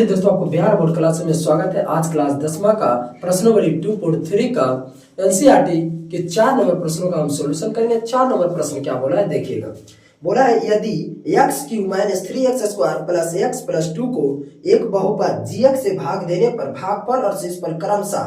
चलिए दोस्तों, आपको बिहार बोर्ड क्लास में स्वागत है। आज क्लास 10वां का प्रश्नोवली 2.3 का एनसीईआरटी के 4 नंबर प्रश्नों का हम सॉल्यूशन करेंगे। 4 नंबर प्रश्न क्या बोला है देखिएगा। बोला है यदि x³ - 3x² plus x plus 2 को एक बहुपद gx से भाग देने पर भागफल और शेषफल क्रमशः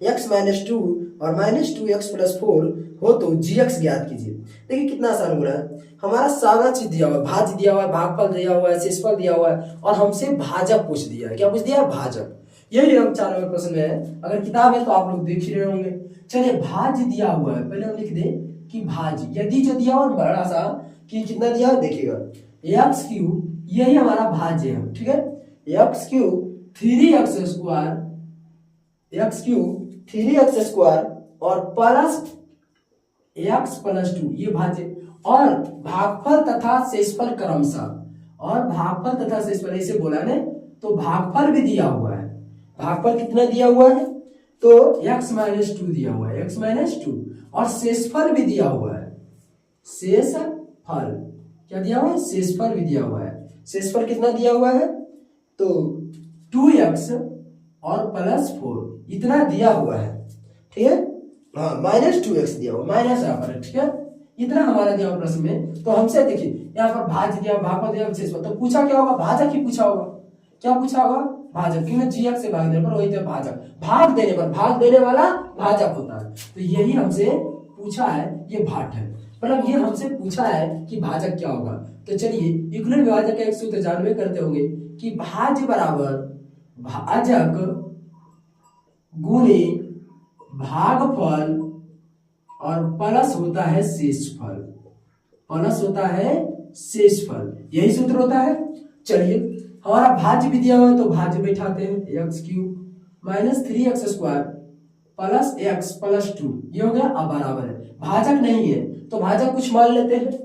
x - 2 और -2x प्लस 4 हो तो gx ज्ञात कीजिए। देखिए कितना आसान हो रहा है। हमारा सारा चीज दिया हुआ है, भाज्य दिया हुआ है, भागफल दिया हुआ है, शेषफल दिया हुआ है और हमसे भाजक पूछ दिया है। क्या पूछ दिया है? भाजक। यही हम 4 नंबर प्रश्न में है। अगर किताब है तो आप लोग देख ही रहे होंगे। चलिए भाज्य दिया हुआ है, पहले हम लिख दें कि भाज्य। यदि जो दिया हुआ बड़ा सा कि कितना दिया है देखिएगा, x³ यही हमारा भाज्य है, ठीक है। x³ 3x² और प्लस x प्लस 2 ये भाज्य और भागफल तथा शेषफल क्रमशः। और भागफल तथा शेषफल ऐसे बोला है तो भागफल भी दिया हुआ है। भागफल कितना दिया हुआ है? तो x - 2 दिया हुआ है, x - 2 और शेषफल भी दिया हुआ है। शेषफल क्या दिया हुआ है? शेषफल भी दिया हुआ है। शेषफल कितना दिया हुआ है? तो 2x और प्लस 4 इतना दिया हुआ है, ठीक है। हाँ, -2x दिया हुआ, माइनस यहाँ पर, ठीक है। इतना हमारा दिया हुआ प्रश्न में। तो हमसे देखिए यहाँ पर भाज्य दिया, भागफल दिया, शेषफल, तो पूछा क्या होगा? भाजक ही पूछा होगा। क्या पूछा होगा? भाजक। क्योंकि gx से भाग देने पर वही तो भाजक, भाग देने पर, भाग देने वाला भाजक होता है। तो यही हमसे पूछा है, ये भाट है, मतलब ये हमसे पूछा है कि भाजक क्या होगा। तो चलिए युग्मन विभाजक का एक सूत्र जानवे करते होंगे कि भाज्य बराबर भाजक गुणे भागफल और प्लस होता है शेषफल, प्लस होता है शेषफल, यही सूत्र होता है। चलिए हमारा भाज्य भी दिया हुआ है तो भाज्य बैठाते हैं, x³ - 3x² plus x plus 2 ये हो गया। अब बराबर है, भाजक नहीं है तो भाजक कुछ मान लेते हैं,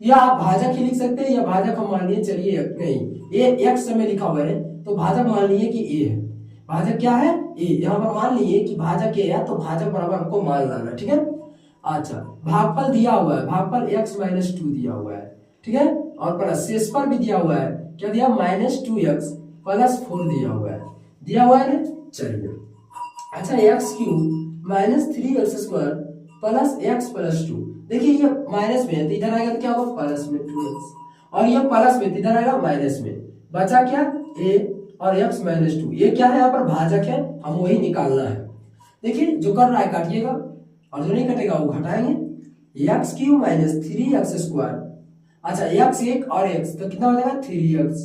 या आप भाजक ही लिख सकते हैं या भाजक हम मान लिए, चलिए नहीं, ये x में लिखा हुआ है तो भाजक मान लिए कि a है। भाजक क्या है? a। यहाँ पर मान लिए कि भाजक a है तो भाजक बराबर हमको मान लाना, ठीक है। अच्छा, भागफल दिया हुआ है, भागफल x - 2 दिया हुआ है, ठीक है। और प्लस शेषफल भी दिया हुआ है, क्या दिया? -2x प्लस 4 दिया हुआ है ना। चलिए अच्छा, x³ - 3x² plus x plus 2, देखिए ये माइनस में है तो इधर आएगा तो क्या होगा? प्लस में 2x, और ये प्लस में तो इधर आएगा माइनस में। बचा क्या? a और x - 2। ये क्या है? यहाँ पर भाजक है, हम वही निकालना है। देखिए जो कर रहा है काटिएगा और जो नहीं कटेगा वो घटाएंगे। x³ - 3x², अच्छा x एक और x तो कितना हो जाएगा? 3x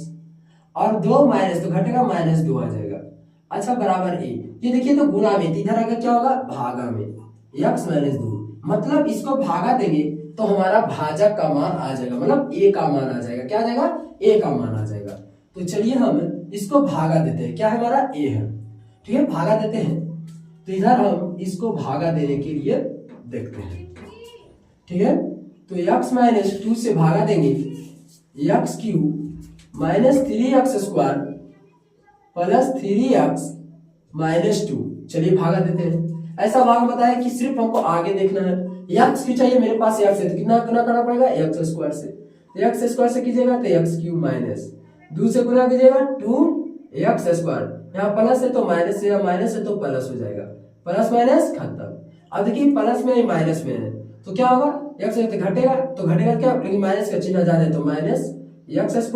और 2 माइनस तो घटेगा, -2 आ जाएगा। अच्छा बराबर a, ये देखिए तो गुणा में, इधर आएगा क्या होगा? भागा में, x - 2, मतलब इसको भागा देंगे तो हमारा भाजक का मान आ जाएगा, मतलब a का मान आ जाएगा। क्या आ जाएगा? a का मान आ जाएगा। तो चलिए हम इसको भागा देते हैं, क्या है? हमारा a है, ठीक है, भागा देते हैं। तो इधर हम इसको भागा देने के लिए देखते हैं, ठीक है। तो x - 2 से भागा देंगे, x³ - 3x² प्लस 3x - 2, चलिए भागा देते हैं। ऐसा भाग बताया कि सिर्फ हमको आगे देखना है। x की चाहिए, मेरे पास x है तो कितना गुना करना पड़ेगा? x² से, तो x² से कीजिएगा तो x³ माइनस 2 से गुना कीजिएगा 2x², यहाँ प्लस है तो माइनस है, माइनस है तो प्लस हो जाएगा, प्लस माइनस खत्म। अब देखिए प्लस में माइनस में है तो क्या होगा? x है तो घटेगा, तो घटेगा क्या? लेकिन माइनस का चिन्ह ज्यादा है तो -x²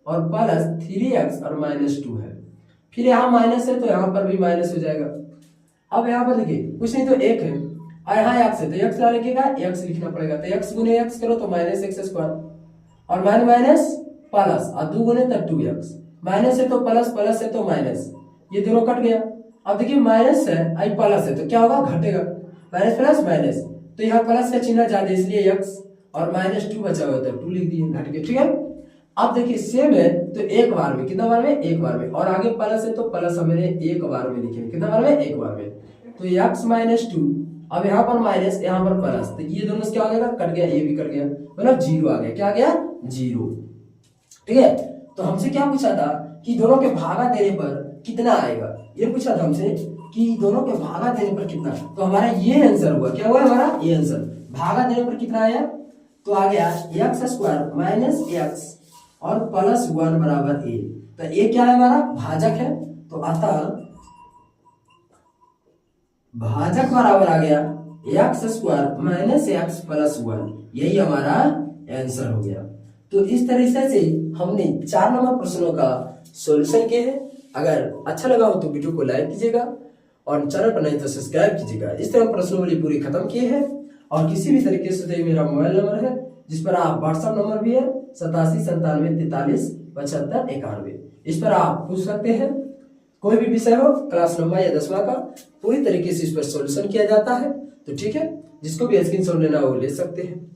और प्लस 3x और -2 है। फिर यहाँ माइनस है तो यहाँ पर भी माइनस हो जाएगा। अब यहाँ पर देखिए कुछ नहीं तो 1 है और यहाँ x है तो x क्या लिखिएगा? x लिखना पड़ेगा, तो x गुने x करो तो -x² और माइनस प्लस और 2 गुने तो 2x, माइनस है तो प्लस, प्लस है तो माइनस, ये दोनों कट गया। अब देखिए माइनस है आई प्लस है तो क्या होगा? घटेगा, माइनस प्लस माइनस, तो यहाँ प्लस का चिन्ह ज्यादा इसलिए x और -2 बचा हुआ था 2 लिख दिए, घट गया, ठीक है। अब देखिए सेम है तो एक बार में, कितना बार में? एक बार में, और आगे प्लस है तो प्लस हमने एक बार में लिखे, कितना बार में? एक बार में। तो x - 2, अब यहाँ पर माइनस, यहाँ पर प्लस, तो ये दोनों से क्या हो जाएगा? कट गया, ये भी कट गया, मतलब 0 आ गया। क्या आ गया? 0, ठीक है। तो हमसे क्या पूछा था कि दोनों के भागा देने पर कितना आएगा, ये पूछा था हमसे कि दोनों के भागा देने पर कितना। तो हमारा ये आंसर हुआ, क्या हुआ हमारा? ये आंसर, भागा देने पर कितना आया? तो आ गया x² - x और +1 बराबर a। तो ये क्या है हमारा भाजक है, तो अतः भाजक बराबर आ गया x square minus x plus 1, यही हमारा आंसर हो गया। तो इस तरीके से हमने 4 नंबर प्रश्नों का सॉल्यूशन किए हैं। अगर अच्छा लगा हो तो वीडियो को लाइक कीजिएगा और चैनल पर नहीं तो सब्सक्राइब कीजिएगा। इस तरह प्रश्नों वाली पूरी खत्म किए हैं। और किसी भी तरीके से तो मेरा मोबाइल नंबर है जिस पर आप व्हाट्सएप नंबर भी है 8797437591, इस पर आप पूछ सकते हैं। कोई भी विषय हो, क्लास 9 या 10वां का, पूरी तरीके से इस पर सॉल्यूशन किया जाता है। तो ठीक है, जिसको भी स्क्रीनशॉट लेना हो ले सकते हैं।